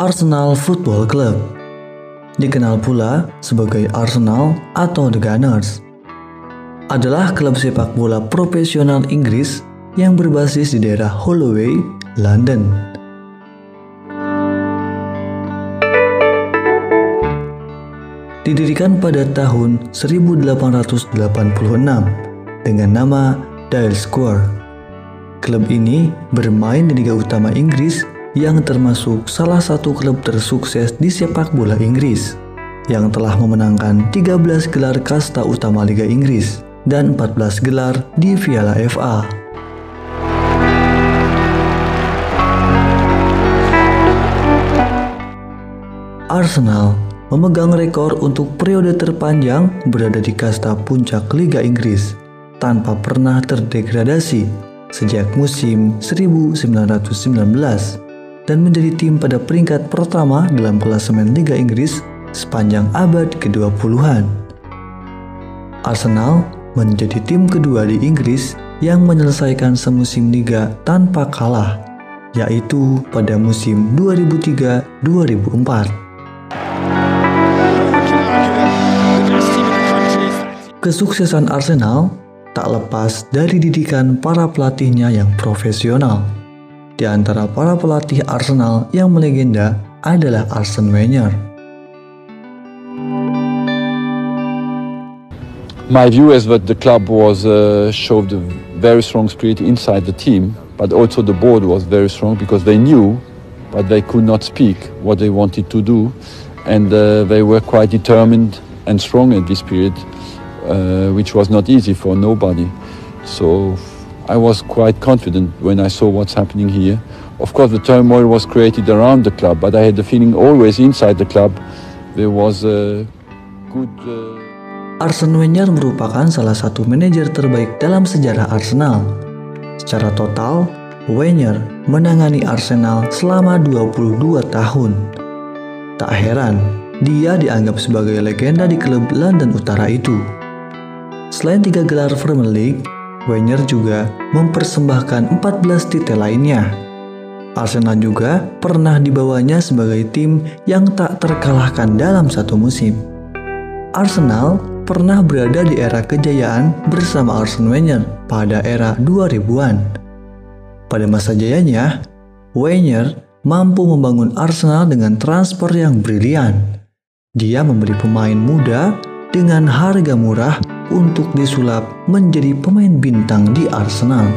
Arsenal Football Club, dikenal pula sebagai Arsenal atau The Gunners, adalah klub sepak bola profesional Inggris yang berbasis di daerah Holloway, London. Didirikan pada tahun 1886 dengan nama Dial Square. Klub ini bermain di Liga Utama Inggris yang termasuk salah satu klub tersukses di sepak bola Inggris yang telah memenangkan 13 gelar kasta utama Liga Inggris dan 14 gelar di Piala FA. Arsenal memegang rekor untuk periode terpanjang berada di kasta puncak Liga Inggris tanpa pernah terdegradasi sejak musim 1919 dan menjadi tim pada peringkat pertama dalam klasemen Liga Inggris sepanjang abad ke-20-an. Arsenal menjadi tim kedua di Inggris yang menyelesaikan semusim liga tanpa kalah, yaitu pada musim 2003-2004. Kesuksesan Arsenal tak lepas dari didikan para pelatihnya yang profesional. Di antara para pelatih Arsenal yang melegenda adalah Arsene Wenger. My view is that the club showed a very strong spirit inside the team, but also the board was very strong because they knew, but they could not speak what they wanted to do, and they were quite determined and strong at this period, which was not easy for nobody. So I was quite confident when I saw what's happening here. Of course, the turmoil was created around the club, but I had the feeling always inside the club there was a good... Arsene Wenger merupakan salah satu manajer terbaik dalam sejarah Arsenal. Secara total, Wenger menangani Arsenal selama 22 tahun. Tak heran, dia dianggap sebagai legenda di klub London Utara itu. Selain 3 gelar Premier League, Wenger juga mempersembahkan 14 titel lainnya. Arsenal juga pernah dibawanya sebagai tim yang tak terkalahkan dalam satu musim. Arsenal pernah berada di era kejayaan bersama Arsene Wenger pada era 2000-an. Pada masa jayanya, Wenger mampu membangun Arsenal dengan transfer yang brilian. Dia membeli pemain muda dengan harga murah untuk disulap menjadi pemain bintang di Arsenal.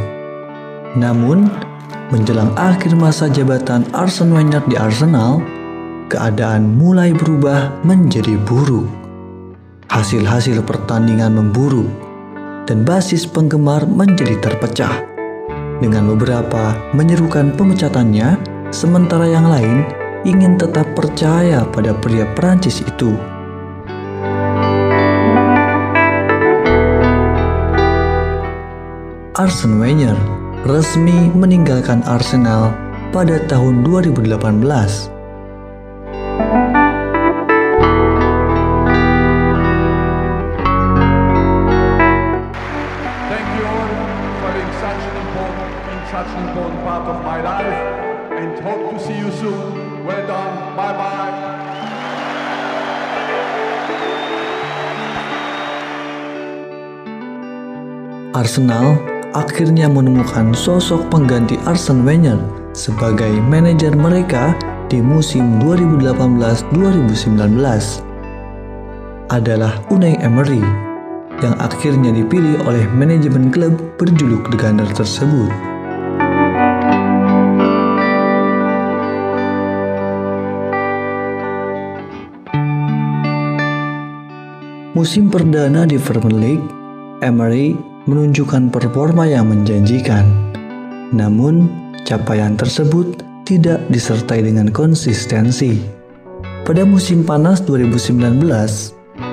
Namun, menjelang akhir masa jabatan Arsene Wenger di Arsenal, keadaan mulai berubah menjadi buruk. Hasil-hasil pertandingan memburuk dan basis penggemar menjadi terpecah, dengan beberapa menyerukan pemecatannya, sementara yang lain ingin tetap percaya pada pria Prancis itu. Arsene Wenger resmi meninggalkan Arsenal pada tahun 2018. Thank you all for being such an important part of my life, and hope to see you soon. Well done. Bye bye. Arsenal akhirnya menemukan sosok pengganti Arsene Wenger sebagai manajer mereka di musim 2018-2019 adalah Unai Emery yang akhirnya dipilih oleh manajemen klub berjuluk The Gunners tersebut. Musim perdana di Premier League, Emery menunjukkan performa yang menjanjikan. Namun, capaian tersebut tidak disertai dengan konsistensi. Pada musim panas 2019,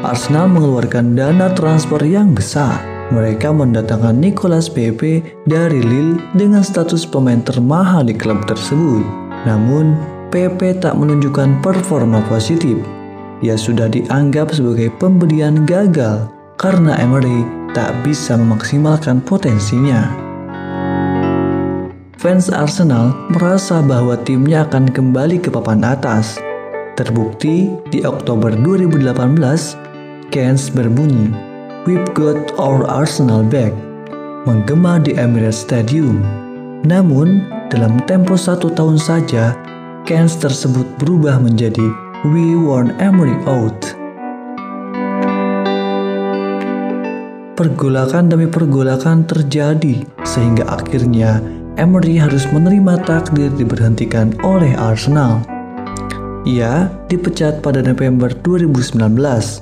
Arsenal mengeluarkan dana transfer yang besar. Mereka mendatangkan Nicolas Pepe dari Lille dengan status pemain termahal di klub tersebut. Namun, Pepe tak menunjukkan performa positif. Ia sudah dianggap sebagai pembelian gagal karena Emery tak bisa memaksimalkan potensinya. fans Arsenal merasa bahwa timnya akan kembali ke papan atas. Terbukti di Oktober 2018, Keynes berbunyi, "We've got our Arsenal back," menggema di Emirates Stadium. Namun, dalam tempo 1 tahun saja, Keynes tersebut berubah menjadi "We want Emery out." Pergolakan demi pergolakan terjadi, sehingga akhirnya Emery harus menerima takdir diberhentikan oleh Arsenal. Ia dipecat pada November 2019.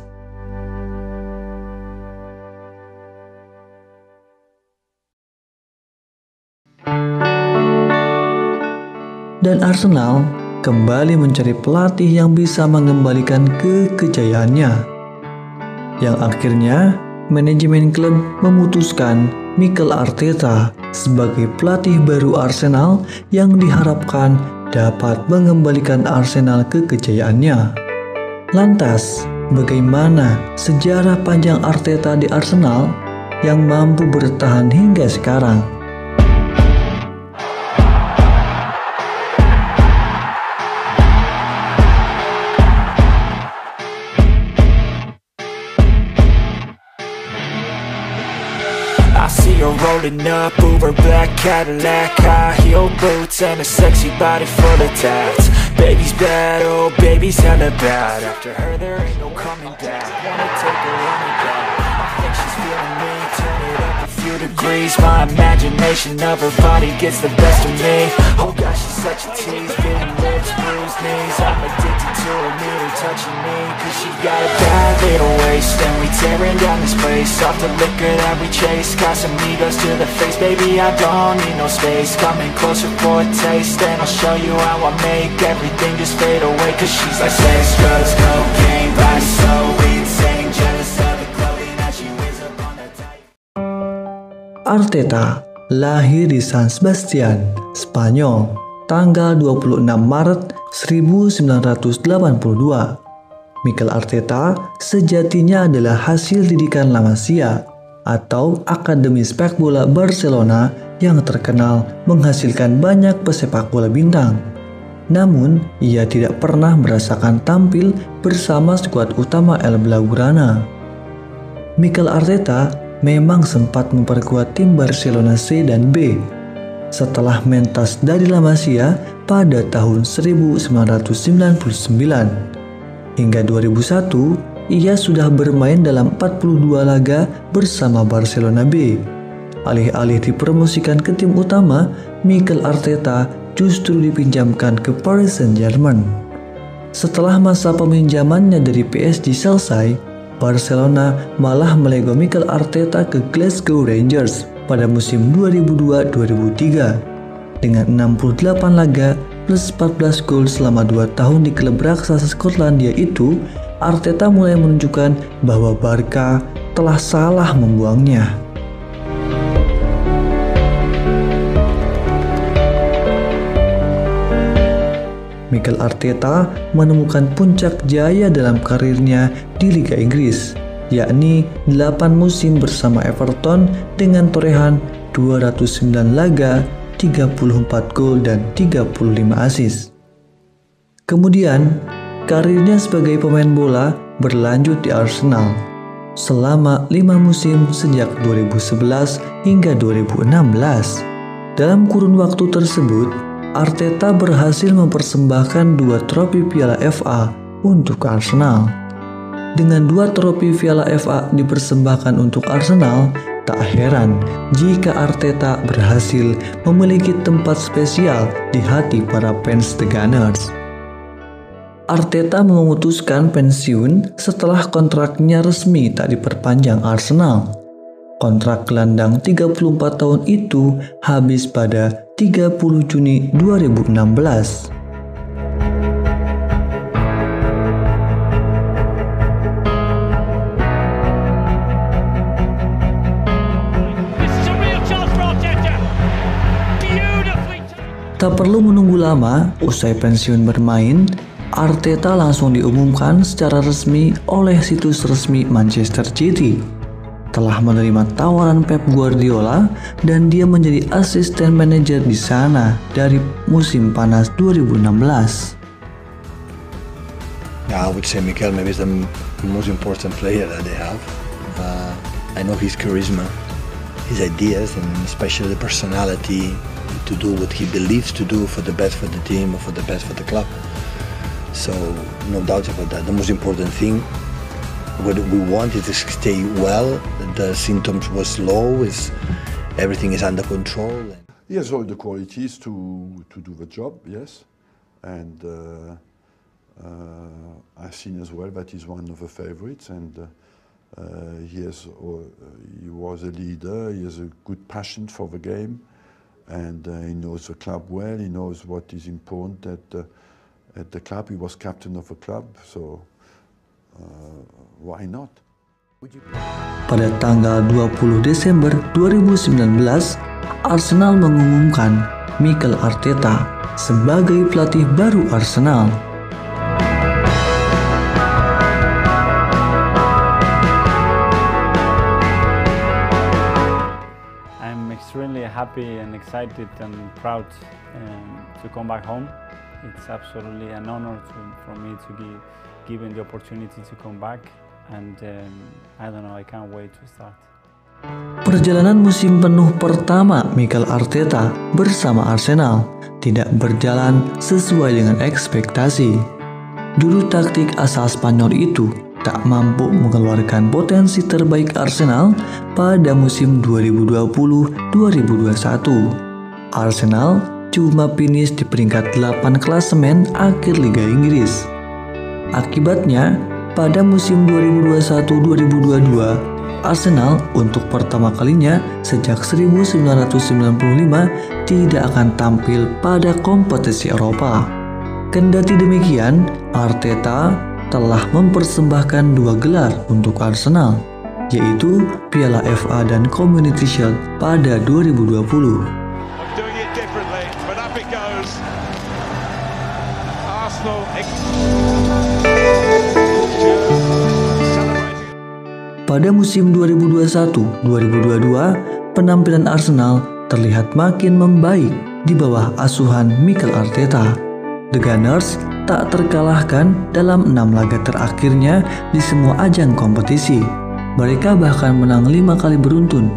Dan Arsenal kembali mencari pelatih yang bisa mengembalikan kejayaannya. Yang akhirnya manajemen klub memutuskan Mikel Arteta sebagai pelatih baru Arsenal yang diharapkan dapat mengembalikan Arsenal ke kejayaannya. Lantas, bagaimana sejarah panjang Arteta di Arsenal yang mampu bertahan hingga sekarang? I see her rolling up, Uber black Cadillac, high heel boots and a sexy body full of tats. Baby's bad, oh baby's hella bad. After her there ain't no coming back. Wanna take her running back. I think she's feeling me, turn it up a few degrees. My imagination of her body gets the best of me. Oh gosh, she's such a tease, getting lips, bruised knees. I'm addicted to her, need her touching me, cause she got a bad little waist. And we tearing down this place, off the liquor that we chase. Casamigos to the face, baby, I don't need no space. Coming closer for a taste, and I'll show you how I make everything just fade away. Cause she's like sex, drugs, cocaine, body so insane. Jealous of the clothing that she wears up on her tight. Arteta lahir di San Sebastian, Spanyol, tanggal 26 Maret 1982. Mikel Arteta sejatinya adalah hasil didikan La Masia atau Akademi Sepak Bola Barcelona yang terkenal menghasilkan banyak pesepak bola bintang. Namun, ia tidak pernah merasakan tampil bersama skuad utama El Blaugrana. Mikel Arteta memang sempat memperkuat tim Barcelona C dan B setelah mentas dari La Masia pada tahun 1999. Hingga 2001, ia sudah bermain dalam 42 laga bersama Barcelona B. Alih-alih dipromosikan ke tim utama, Mikel Arteta justru dipinjamkan ke Paris Saint-Germain. Setelah masa peminjamannya dari PSG selesai, Barcelona malah melego Mikel Arteta ke Glasgow Rangers pada musim 2002-2003. Dengan 68 laga plus 14 gol selama 2 tahun di klub raksasa Skotlandia itu, Arteta mulai menunjukkan bahwa Barca telah salah membuangnya. Mikel Arteta menemukan puncak jaya dalam karirnya di Liga Inggris, yakni 8 musim bersama Everton dengan torehan 209 laga, 34 gol dan 35 assist. Kemudian, karirnya sebagai pemain bola berlanjut di Arsenal selama 5 musim sejak 2011 hingga 2016. Dalam kurun waktu tersebut, Arteta berhasil mempersembahkan 2 trofi Piala FA untuk Arsenal. Dengan 2 trofi Piala FA dipersembahkan untuk Arsenal, tak heran jika Arteta berhasil memiliki tempat spesial di hati para fans The Gunners. Arteta memutuskan pensiun setelah kontraknya resmi tak diperpanjang Arsenal. Kontrak gelandang 34 tahun itu habis pada 30 Juni 2016. Tak perlu menunggu lama, usai pensiun bermain, Arteta langsung diumumkan secara resmi oleh situs resmi Manchester City. telah menerima tawaran Pep Guardiola dan dia menjadi asisten manajer di sana dari musim panas 2016. I would say Mikel maybe is the most important player that they have. I know his charisma, his ideas, and especially the personality to do what he believes to do for the best for the team or for the best for the club. So no doubt about that. The most important thing, what we want is to stay well. The symptoms was low. Everything is under control. He has all the qualities to do the job, yes, and I've seen as well that he's one of the favorites, and he was a leader. He has a good passion for the game, and he knows the club well. He knows what is important at the club. He was captain of the club, so why not? Pada tanggal 20 Desember 2019, Arsenal mengumumkan Mikel Arteta sebagai pelatih baru Arsenal. I'm extremely happy and excited and proud to come back home. It's absolutely an honor for me to be given the opportunity to come back. And I don't know, I can't wait to start. Perjalanan musim penuh pertama Mikel Arteta bersama Arsenal tidak berjalan sesuai dengan ekspektasi. Juru taktik asal Spanyol itu tak mampu mengeluarkan potensi terbaik Arsenal pada musim 2020-2021. Arsenal cuma finish di peringkat 8 klasemen akhir Liga Inggris. Akibatnya, pada musim 2021-2022, Arsenal untuk pertama kalinya sejak 1995 tidak akan tampil pada kompetisi Eropa. Kendati demikian, Arteta telah mempersembahkan 2 gelar untuk Arsenal, yaitu Piala FA dan Community Shield pada 2020. Pada musim 2021-2022, penampilan Arsenal terlihat makin membaik di bawah asuhan Mikel Arteta. The Gunners tak terkalahkan dalam 6 laga terakhirnya di semua ajang kompetisi. Mereka bahkan menang 5 kali beruntun.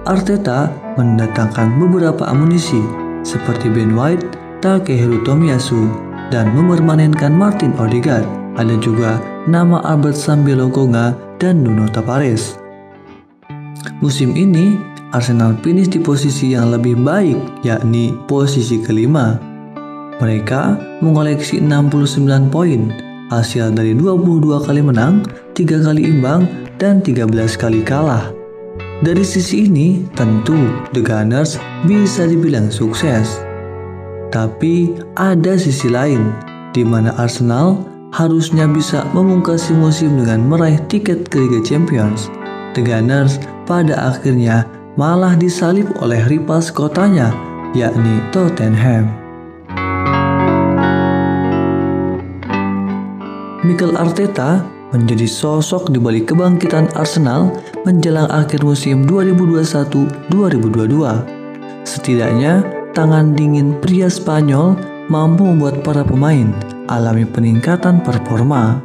Arteta mendatangkan beberapa amunisi seperti Ben White, Takehiro Tomiyasu, dan memermanenkan Martin Odegaard. Ada juga nama Albert Sambi-Lokonga dan Nuno Tavares. Musim ini, Arsenal finish di posisi yang lebih baik, yakni posisi kelima. Mereka mengoleksi 69 poin, hasil dari 22 kali menang, 3 kali imbang, dan 13 kali kalah. Dari sisi ini, tentu The Gunners bisa dibilang sukses. Tapi ada sisi lain, di mana Arsenal harusnya bisa memungkasi musim dengan meraih tiket ke Liga Champions. The Gunners pada akhirnya malah disalib oleh rival kotanya, yakni Tottenham. Mikel Arteta menjadi sosok di balik kebangkitan Arsenal menjelang akhir musim 2021-2022. Setidaknya, tangan dingin pria Spanyol mampu membuat para pemain alami peningkatan performa.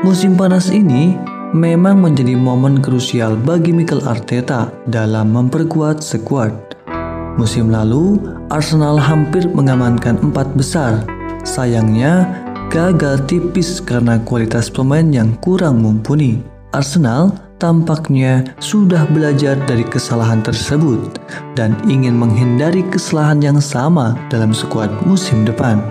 Musim panas ini memang menjadi momen krusial bagi Mikel Arteta dalam memperkuat skuad. Musim lalu, Arsenal hampir mengamankan 4 besar. Sayangnya, gagal tipis karena kualitas pemain yang kurang mumpuni. Arsenal tampaknya sudah belajar dari kesalahan tersebut dan ingin menghindari kesalahan yang sama dalam skuad musim depan.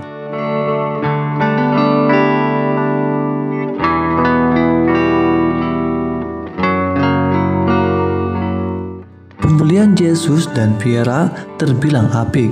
Pembelian Jesus dan Vieira terbilang apik.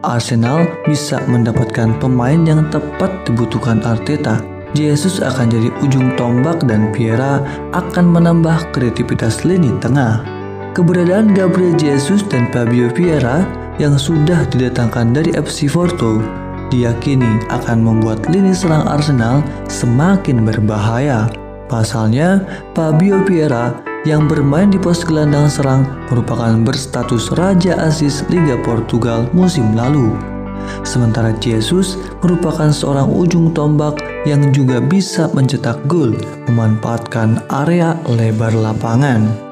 Arsenal bisa mendapatkan pemain yang tepat dibutuhkan Arteta. Jesus akan jadi ujung tombak dan Vieira akan menambah kreativitas lini tengah. Keberadaan Gabriel Jesus dan Fabio Vieira yang sudah didatangkan dari FC Porto diyakini akan membuat lini serang Arsenal semakin berbahaya. Pasalnya, Fabio Vieira yang bermain di pos gelandang serang merupakan berstatus raja assist Liga Portugal musim lalu. Sementara Jesus merupakan seorang ujung tombak yang juga bisa mencetak gol memanfaatkan area lebar lapangan.